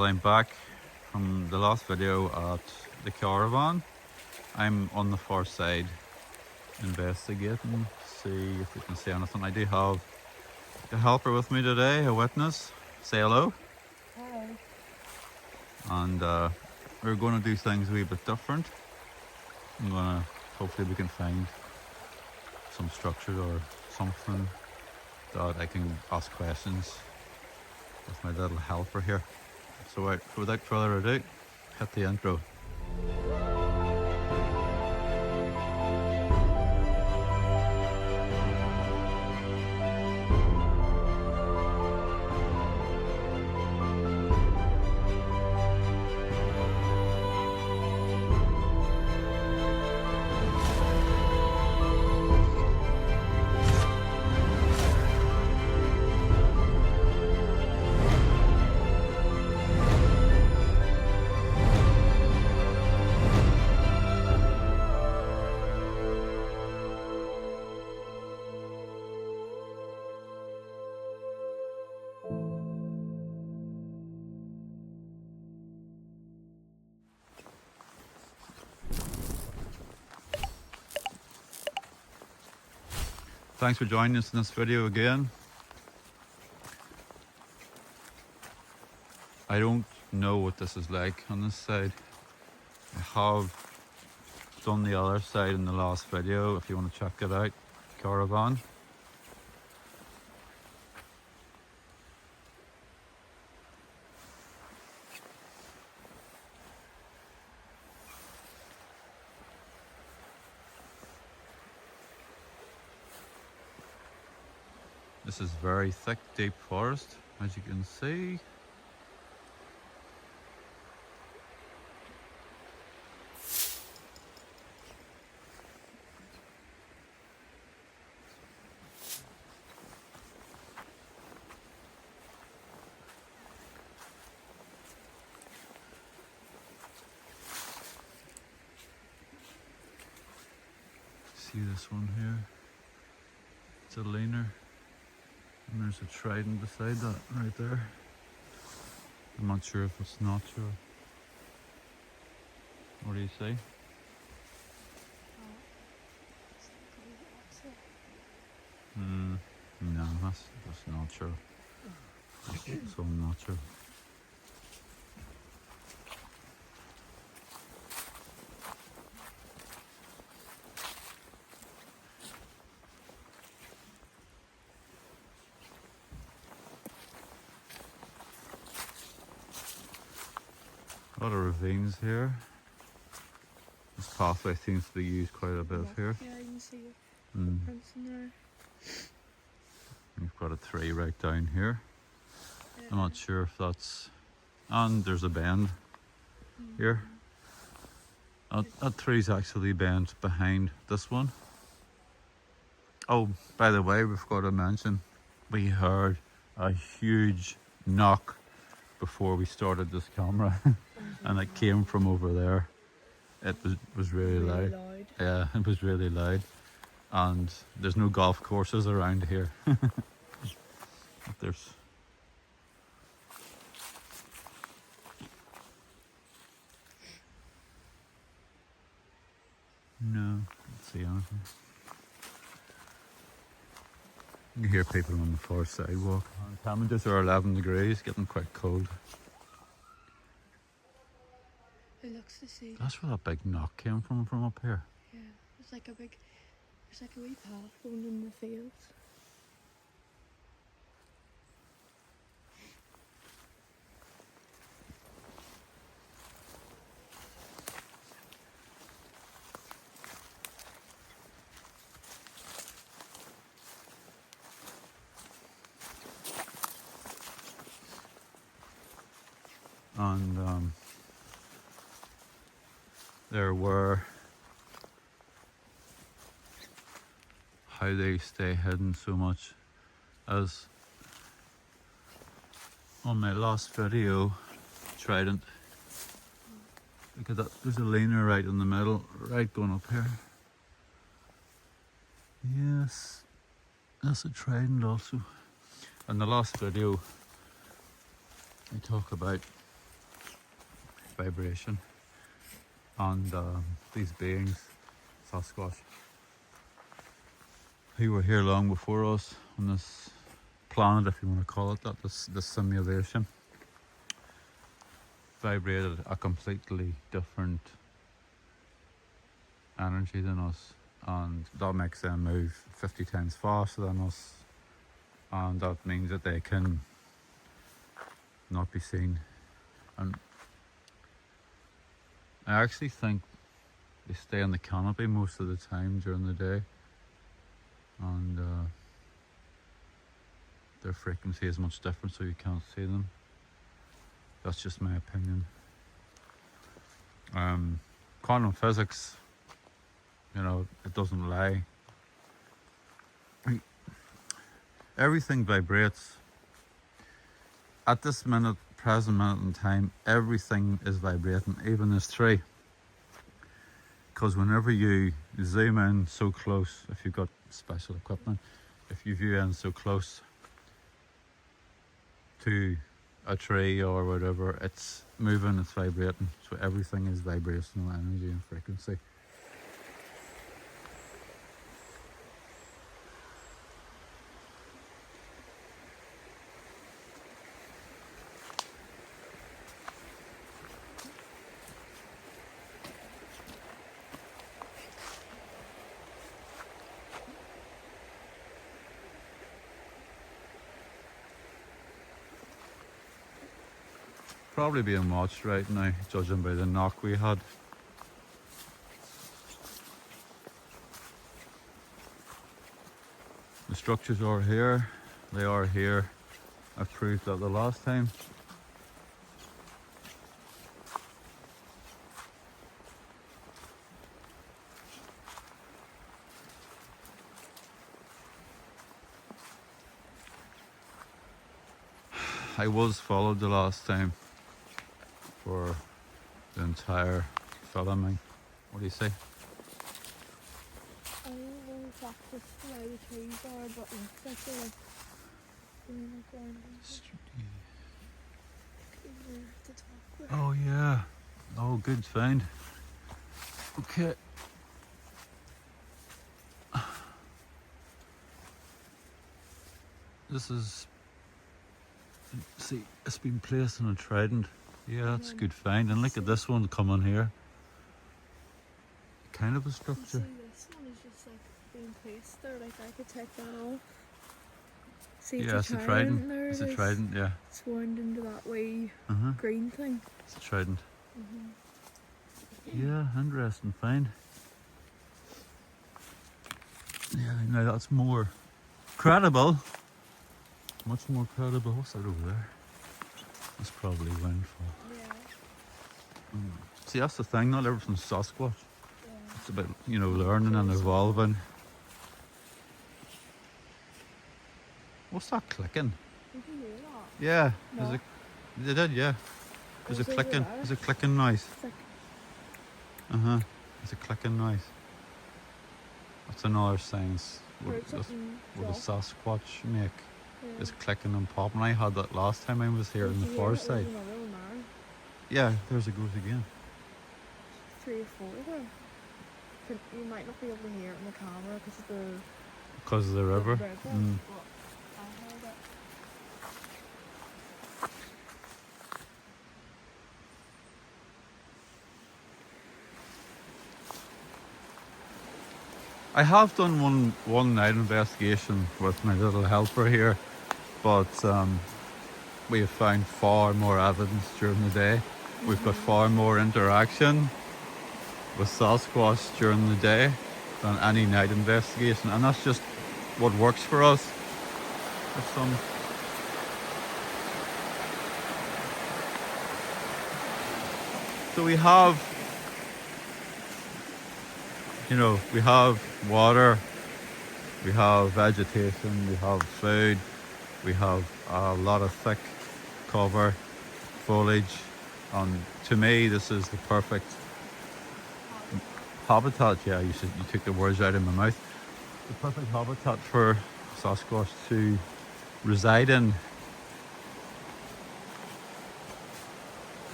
Well, I'm back from the last video at the caravan. I'm on the far side investigating, see if we can see anything. I do have the helper with me today, a witness. Say hello. Hi. And we're going to do things a wee bit different. Hopefully we can find some structure or something that I can ask questions with my little helper here. So without further ado, hit the intro. Thanks for joining us in this video again. I don't know what this is like on this side. I have done the other side in the last video if you want to check it out. Caravan. This is very thick, deep forest, as you can see. See this one here? It's a leaner. And there's a trident beside that right there. I'm not sure if it's natural. What do you say? No, that's natural. That's so natural. A lot of ravines here. This pathway seems to be used quite a bit here. Yeah, you can see it. Mm. Prints in there. We've got a tree right down here. I'm not sure if that's... And there's a bend here. That tree's actually bent behind this one. Oh, by the way, we've got to mention, we heard a huge knock before we started this camera. And it came from over there. It was really loud. Yeah, it was really loud. And there's no golf courses around here. There's... No, can't see anything. You can hear people on the far sidewalk. Temperatures are 11 degrees, getting quite cold. It looks the same. That's where that big knock came from up here. Yeah, it's like a wee path going in the fields. And there were... How they stay hidden so much, as on my last video, trident. Look at that, there's a leaner right in the middle, right going up here. Yes, that's a trident also. In the last video, I talk about vibration. And these beings, Sasquatch, who were here long before us on this planet, if you want to call it that, this simulation, vibrated a completely different energy than us, and that makes them move 50 times faster than us, and that means that they can not be seen. And I actually think they stay on the canopy most of the time during the day, and their frequency is much different, so you can't see them. That's just my opinion. Quantum physics, you know, it doesn't lie. Everything vibrates. At this present minute in time, everything is vibrating, even this tree. Because whenever you zoom in so close, if you've got special equipment, if you view in so close to a tree or whatever, it's moving, it's vibrating. So everything is vibrational energy and frequency. Probably being watched right now, judging by the knock we had. The structures are here, they are here. I proved that the last time. I was followed the last time for the entire filming. What do you say? I don't know exactly where the trees are, but it looks like they're like in the ground. Over the top there. Oh yeah. Oh, good find. Okay. This is, see, it's been placed on a trident. Yeah, that's a good find. And look at this one coming here. Kind of a You structure. see, this one is just like being placed there, like I could take that off. See, Yeah, it's a trident. there It's it a is. trident, yeah. It's wound into that wee Uh-huh. green thing. It's a trident. Yeah, interesting find. Yeah, now that's more credible. Much more credible. What's that over there? That's probably windfall. Yeah. See, that's the thing, not everything's Sasquatch. Yeah. It's about, you know, learning and evolving. What's that clicking? Did you hear that? Yeah, No. they did, yeah. There's a It's over clicking, there. there's a clicking noise. It's like, Uh-huh, there's a clicking noise. That's another science. heard What something a drop. Sasquatch make Yeah. is clicking and popping. I had that last time I was here Did on the you far hear it? side. There's another one there. Yeah, there's it goes again. 3 or 4 there. You might not be able to hear it in the camera because of the Because of the river. river, Mm. but I heard it. I have done one night investigation with my little helper here, but we have found far more evidence during the day. We've got far more interaction with Sasquatch during the day than any night investigation, and that's just what works for us. There's some. So we have, you know, we have water, we have vegetation, we have food, we have a lot of thick cover, foliage, and to me this is the perfect habitat. Yeah, you took the words out of my mouth. The perfect habitat for Sasquatch to reside in.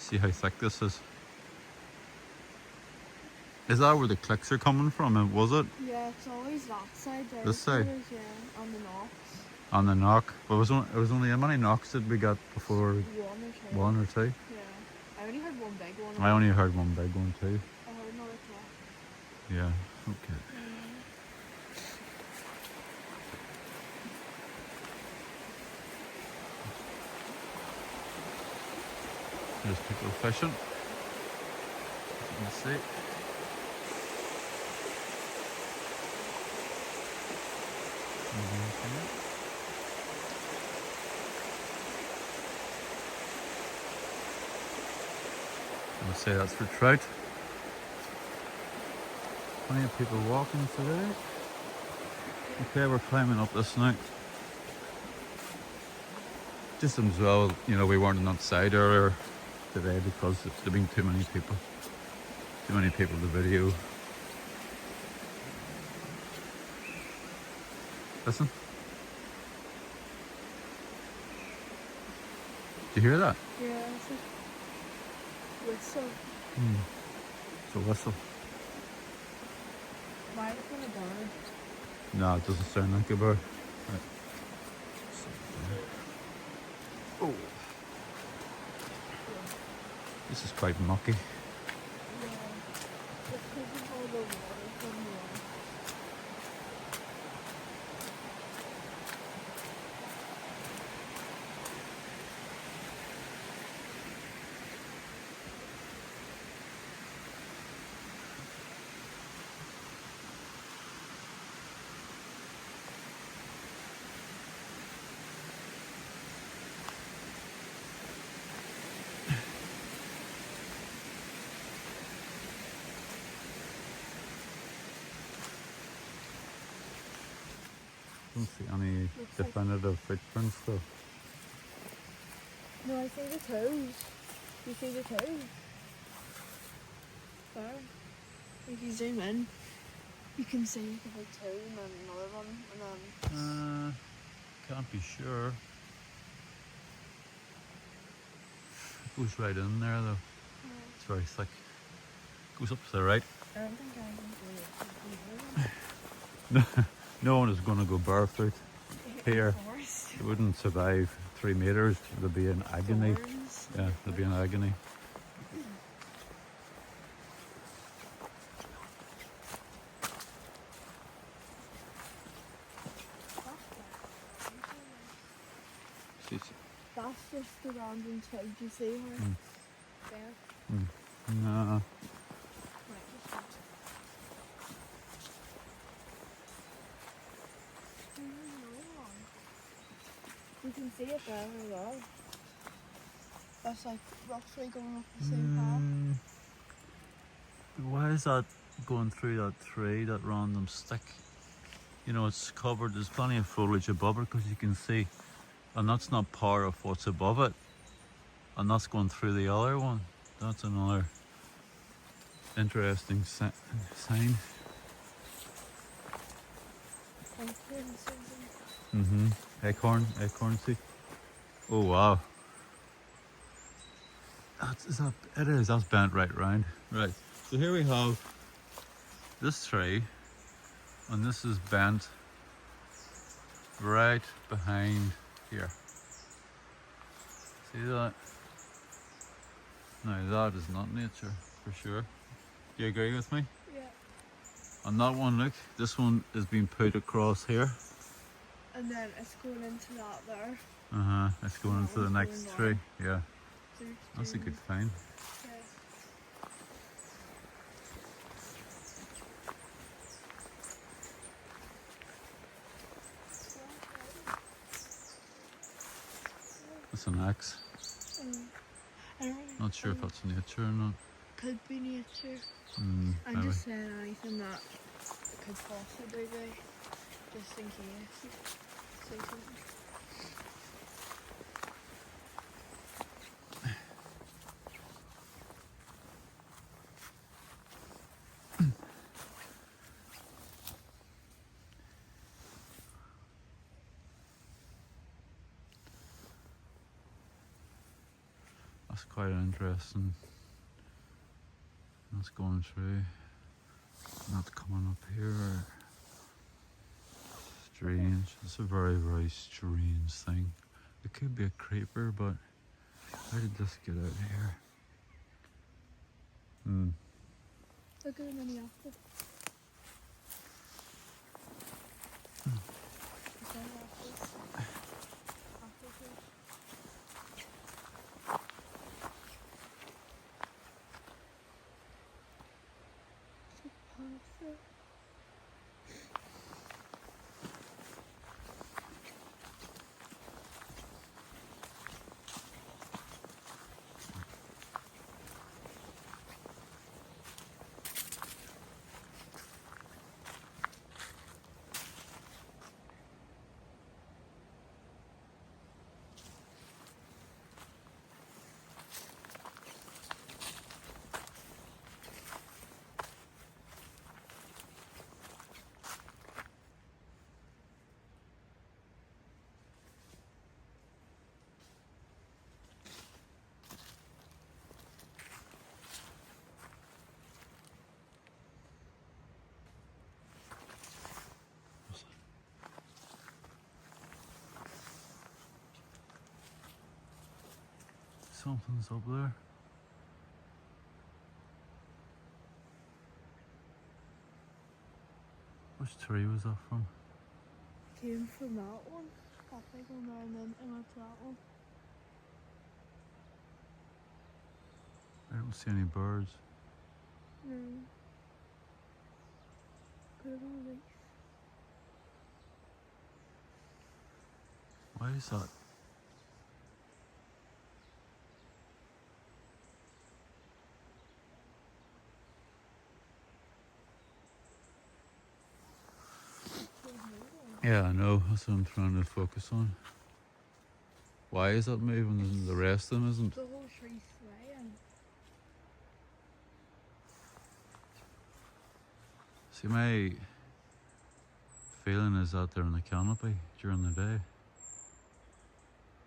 See how thick this is. Is that where the clicks are coming from? Was it? Yeah, it's always that side there. This side? Yeah, on the knocks. On the knock? But it was only how many knocks did we get before? One or two. 1 or 2? Yeah. I only heard one big one. I only heard one big one too. I heard another clock. Yeah, okay. There's people fishing. As you can see. I would say that's for trout. Plenty of people walking today. Okay, we're climbing up this now. Just as well, you know, we weren't on that side earlier today because there've been too many people. Too many people to video. Listen. Did you hear that? Yeah, it's a whistle. It's a whistle. Might have been a bird. No, it doesn't sound like a bird. Right. Oh. This is quite mucky. Yeah. It's because of all the water from here. I don't see any definitive footprints though. No, I see the toes. You see the toes? There. If you zoom in, you can see the big toe and then another one and then... Can't be sure. It goes right in there though. It's very thick. Goes up to the right. I don't think I can do it. No one is going to go barefoot here. Forest. It wouldn't survive 3 meters. They'd be in agony. Thorns. Yeah, they'd be in agony. See, That's just the random twig, you see her? There. no. Right, just wait. You can see it there as well. That's like roughly going up the same path. Why is that going through that tree, that random stick? You know, it's covered, there's plenty of foliage above it because you can see. And that's not part of what's above it. And that's going through the other one. That's another interesting sign. Acorn, see? Oh wow. That's bent right round. Right, so here we have this tree, and this is bent right behind here. See that? Now that is not nature, for sure. Do you agree with me? Yeah. On that one, look, this one is being put across here. And then it's going into that there. It's going into the next tree. Yeah, that's a good find. Yeah. That's an axe. I don't Not sure if that's nature or not. Could be nature. Maybe. I'm just saying anything that could possibly be, just in case. Say something. That's quite interesting. That's going through. Not coming up here. Strange. It's a very, very strange thing. It could be a creeper, but how did this get out here? Look at the mini apple. Is that apples? Apple tree. Pasta. Something's up there. Which tree was that from? Came from that one. That big one there, and then it went to that one. I don't see any birds. No. Could have been a leaf. Why is that? Yeah, I know. That's what I'm trying to focus on. Why is that moving and the rest of them isn't? The whole tree's swaying. See, my feeling is that they're in the canopy during the day.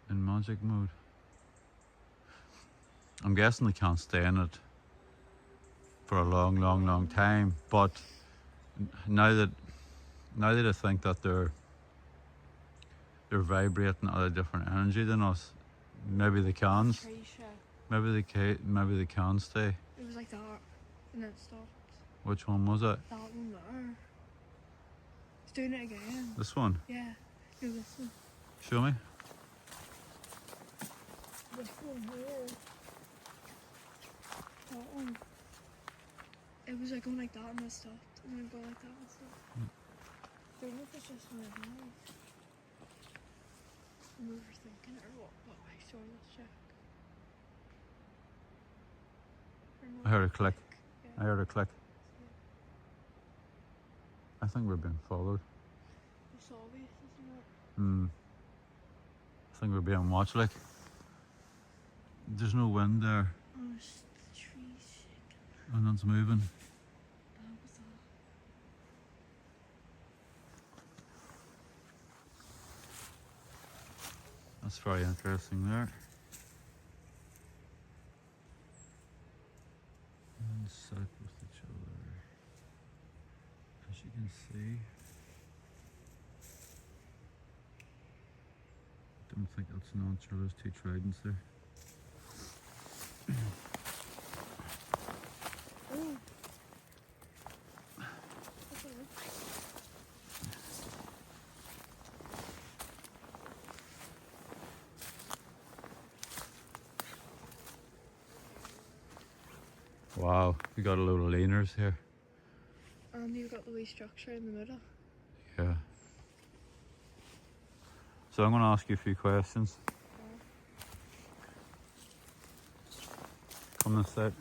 In magic mode. I'm guessing they can't stay in it for a long, long, long time. But now that I think that they're vibrating at a different energy than us, maybe they can. Tree show. Maybe they can stay. It was like that, and then it stopped. Which one was it? That one there. It's doing it again. This one? Yeah. No, this one. Show me. This one here. That one. It was like going like that and it stopped. And then go like that and stopped. I don't know if it's just my eyes. I'm overthinking it or what, but I saw this check. I heard a click. Yeah. I heard a click. I think we're being followed. It's obvious, isn't it? I think we're being watched. Like, there's no wind there, Oh, it's the trees shaking. and it's moving. That was that. That's very interesting there. And sat with each other. As you can see, I don't think that's an answer. There's two tridents there. Oh. That's all right. Wow, we got a load of laners here. And you've got the wee structure in the middle. Yeah. So I'm going to ask you a few questions. Come this side.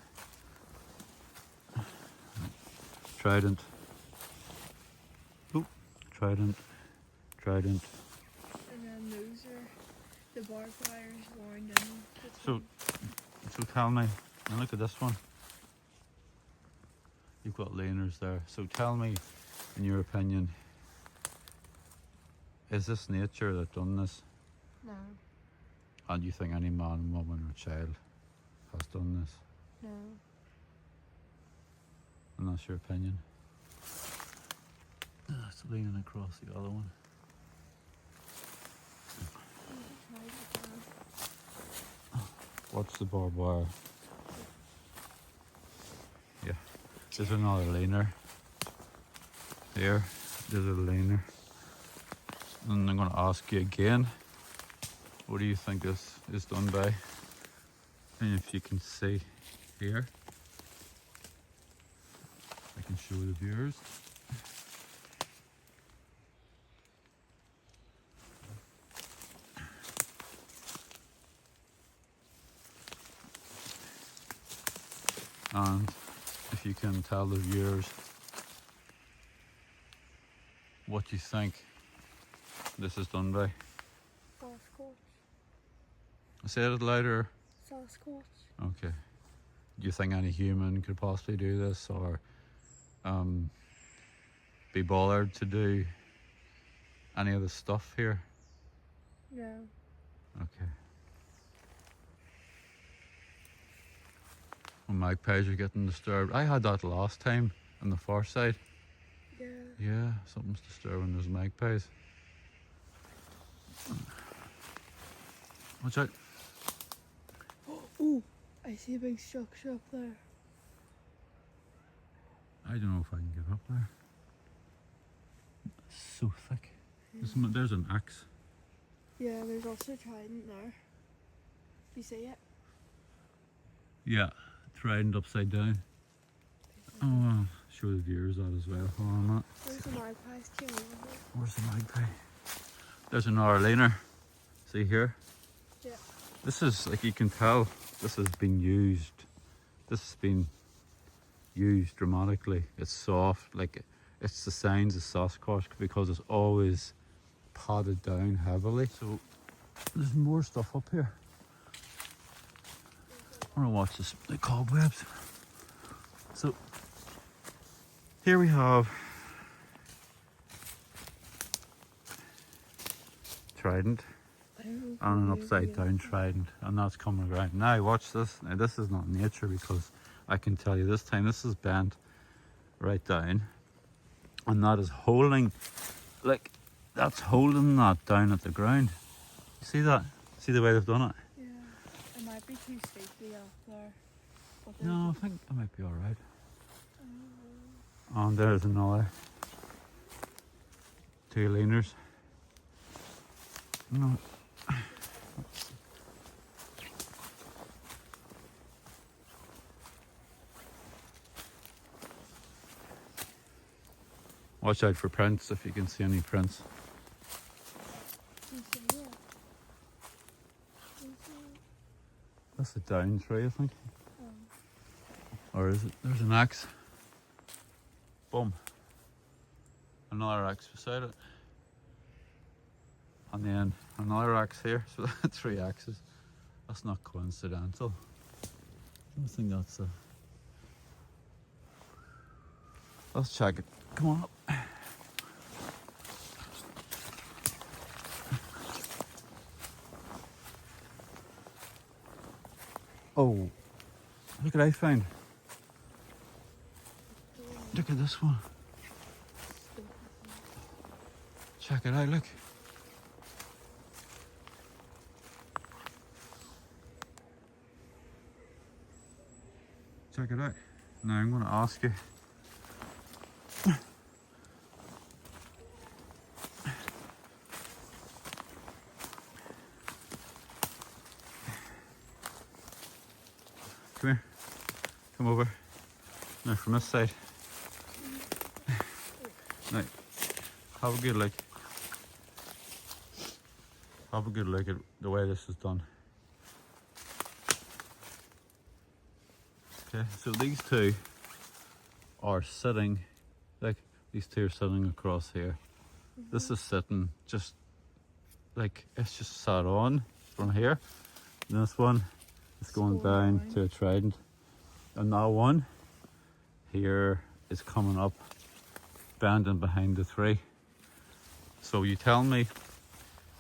Trident. Oop. Trident. Trident. And then those are the barbed wires wound in. So tell me, and look at this one. You've got laners there. So tell me, in your opinion, is this nature that done this? No. And you think any man, woman or child has done this, No. and that's your opinion. It's leaning across the other one. Watch the barbed wire. Yeah, there's another leaner. There, there's a leaner. And I'm going to ask you again, what do you think this is done by? And if you can see here, I can show the viewers. And if you can tell the viewers what you think this is done by. Sasquatch. Say it louder. Sasquatch. Okay. Do you think any human could possibly do this, or be bothered to do any of the stuff here? No. Okay. Well, magpies are getting disturbed. I had that last time on the far side. Yeah. Yeah, something's disturbing those magpies. Watch out. Oh, I see a big structure up there. I don't know if I can get up there. It's so thick. There's an axe. Yeah, there's also a trident there. Do you see it? Yeah, trident upside down. Oh, I'll show the viewers that as well. Hold on a minute. There's a magpie's came over here. Where's the magpie? There's another leaner. See here? Yeah. This is, like you can tell, this has been used. This has been used dramatically. It's soft, like it's the signs of Sasquatch because it's always potted down heavily. So there's more stuff up here. I want to watch this, the cobwebs. So here we have trident and an upside down trident, and that's coming around. Now watch this. Now this is not nature, because I can tell you this time this is bent right down, and that is holding, like that's holding that down at the ground. You see that? See the way they've done it? Yeah. It might be too steepy up there. But No, I think it might be alright. And there's another two leaners. No. Watch out for prints if you can see any prints. Do you see it? Do you see it? That's a down tree, I think. Oh. Or is it? There's an axe. Boom. Another axe beside it. And then another axe here. So that's 3 axes. That's not coincidental. I don't think that's a... Let's check it. Come on up. Oh, look what I found. Look at this one. Check it out, look. Check it out. Now I'm going to ask you. Come here. Come over. Now from this side. Now, have a good look. Have a good look at the way this is done. Okay, so these two are sitting, like these two are sitting across here. This is sitting just like it's just sat on from here. And this one is going down to a trident. And that one here is coming up, bending behind the 3. So you tell me,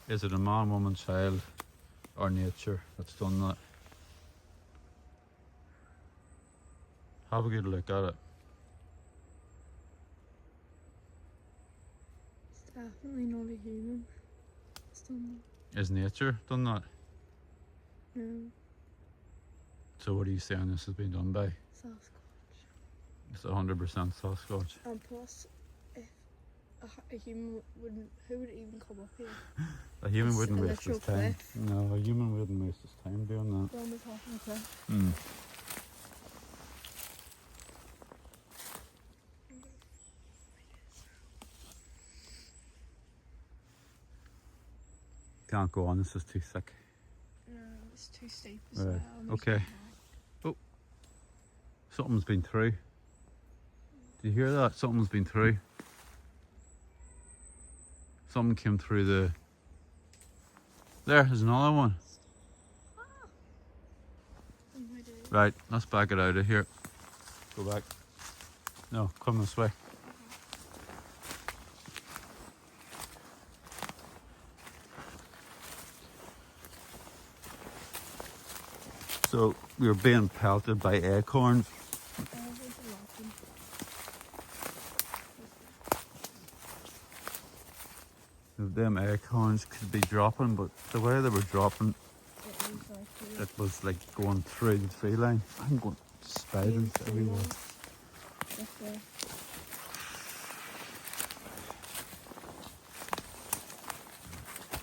is it a man, woman, child, or nature that's done that? Have a good look at it. It's definitely not a human. It's done Is nature done that? that. No, So what are you saying this has been done by? Sasquatch. It's 100% Sasquatch. And plus, if a human wouldn't, who would even come up here? A human It's wouldn't a waste his literal time. cliff. No, a human wouldn't waste his time doing that. We're on the top of the cliff. Hmm. Can't go on, this is too thick. No, it's too steep as Right, well. and there's okay. no high. Something's been through. Did you hear that? Something's been through. Something came through the... There's another one. Oh my days. Right, let's back it out of here. Go back. No, come this way. So we were being pelted by acorns. Oh, there's a lot of them. Them acorns could be dropping, but the way they were dropping, It was like it was like going through the tree line. I'm going spiders everywhere. Just there.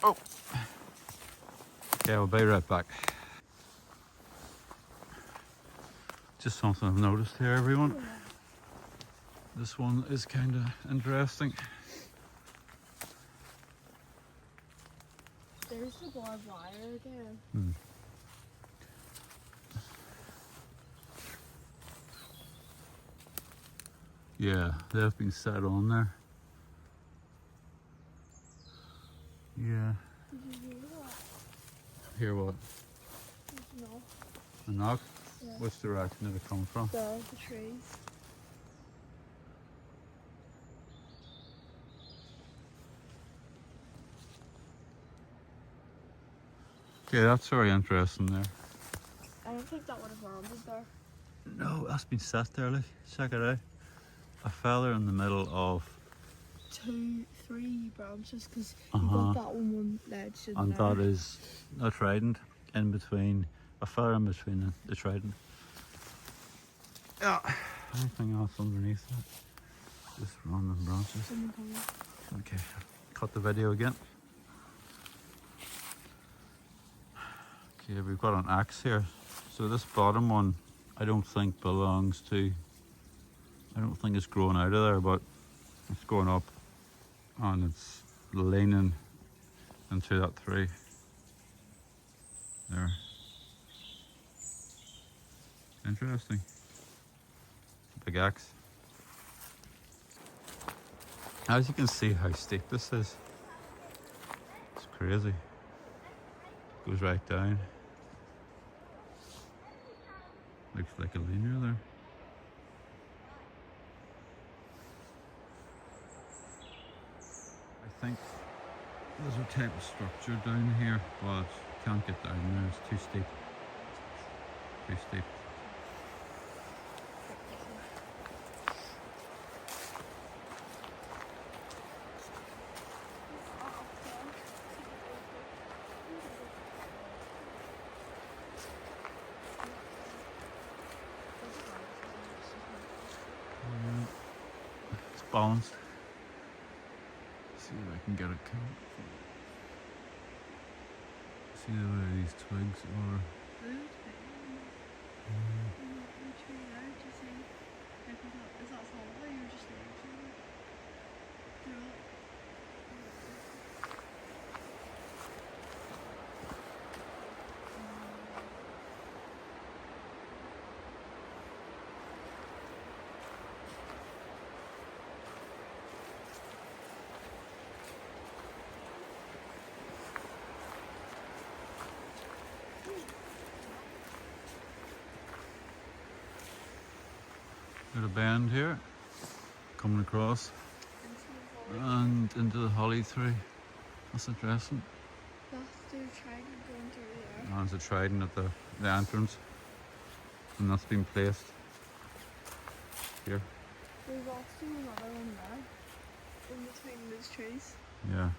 Oh! Okay, I'll be right back. Just something I've noticed here, everyone. This one is kind of interesting. There's the barbed wire again. Hmm. Yeah, they've been set on there. Yeah. Did you hear that? Hear what? There's no. A knock? Yeah. Which direction did it come from? The trees. Okay, that's very interesting there. I don't think that would have landed there. No, that's been set there, look. Check it out. A feather in the middle of... 2, 3 branches because Uh-huh. you got that one ledge in And there. that is a trident in between, a feather in between the trident. Yeah. Anything else underneath that? Just random branches. Someone coming. Okay, cut the video again. Okay, we've got an axe here. So this bottom one, I don't think belongs to, I don't think it's growing out of there, but it's going up and it's leaning into that tree. There. Interesting. Big axe. As you can see how steep this is. It's crazy. Goes right down. Looks like a linear there. I think there's a type of structure down here, but can't get down there, it's too steep. Too steep. It's balanced. See if I can get it count. See the way these twigs are. Got a bend here, coming across, and into the holly tree. That's interesting. That's the trident going through there. There's a trident at the entrance, and that's been placed here. We've also seen another one there. In between those trees. Yeah.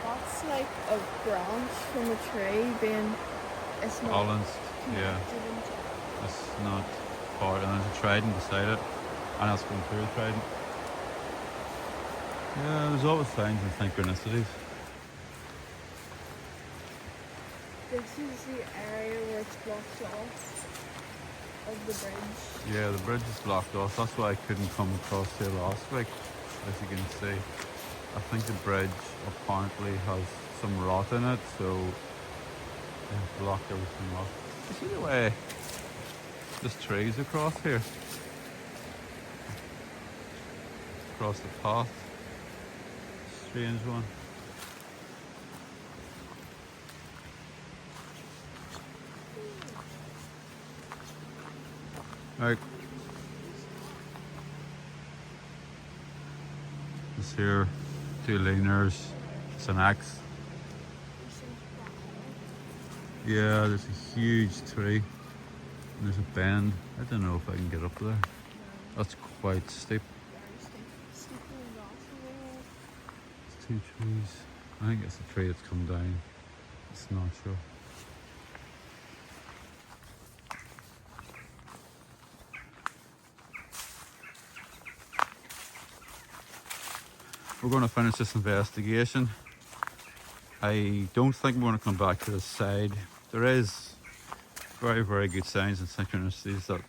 That's like a branch from a tree being. It's not. Balanced. Yeah. connected into- It's not part, and there's a trident beside it, and that's going through the trident. Yeah, there's always signs and synchronicities. This is the area where it's blocked off of the bridge. Yeah, the bridge is blocked off. That's why I couldn't come across here last week. As you can see, I think the bridge apparently has some rot in it, so they've blocked everything off. You see the way there's trees across here? Across the path. Strange one. Right. This here, 2 leaners, it's an axe. Yeah, there's a huge tree. And there's a bend. I don't know if I can get up there. That's quite steep. It's 2 trees. I think it's a tree that's come down. It's not sure. We're going to finish this investigation. I don't think we're going to come back to this side. There is very, very good signs and synchronicities that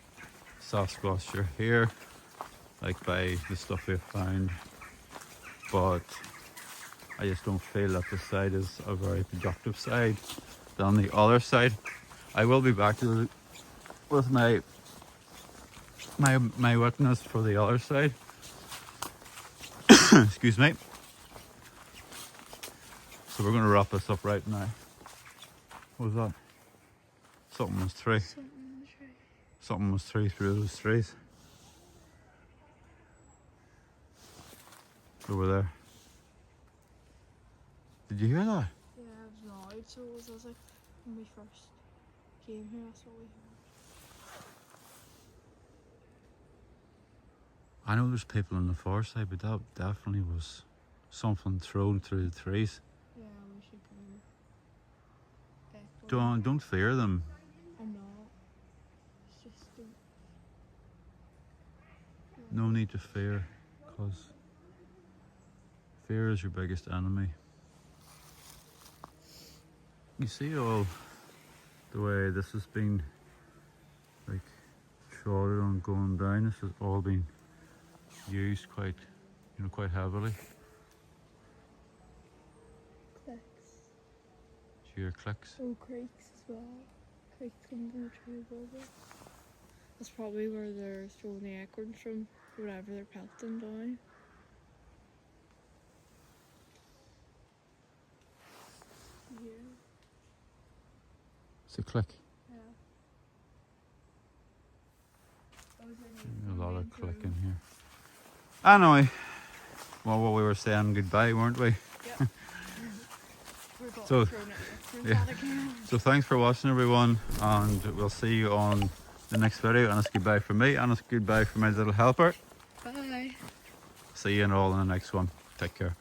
Sasquatch are here, like by the stuff we've found. But I just don't feel that this side is a very productive side than the other side. I will be back with my witness for the other side. Excuse me. So we're going to wrap this up right now. What was that? Something was three. Something was three through those trees. Over there. Did you hear that? Yeah, it was loud, so it was like when we first came here, that's what we heard. I know there's people on the far side, but that definitely was something thrown through the trees. Yeah, we should go. Don't fear them. I know. It's just No need to fear, because fear is your biggest enemy. You see all the way this has been like trodden on going down. This has all been used quite heavily. clicks. Do you hear clicks? Oh, creeks as well. Creeks coming from the tree above it. That's probably where they're throwing the acorns from, whatever they're pelting down. Yeah. It's a click. Yeah. A lot of clicking here. Anyway, well, what we were saying goodbye, weren't we? Yep. So, yeah. So thanks for watching, everyone, and we'll see you on the next video. And it's goodbye from me, and it's goodbye from my little helper. Bye. See you all in the next one. Take care.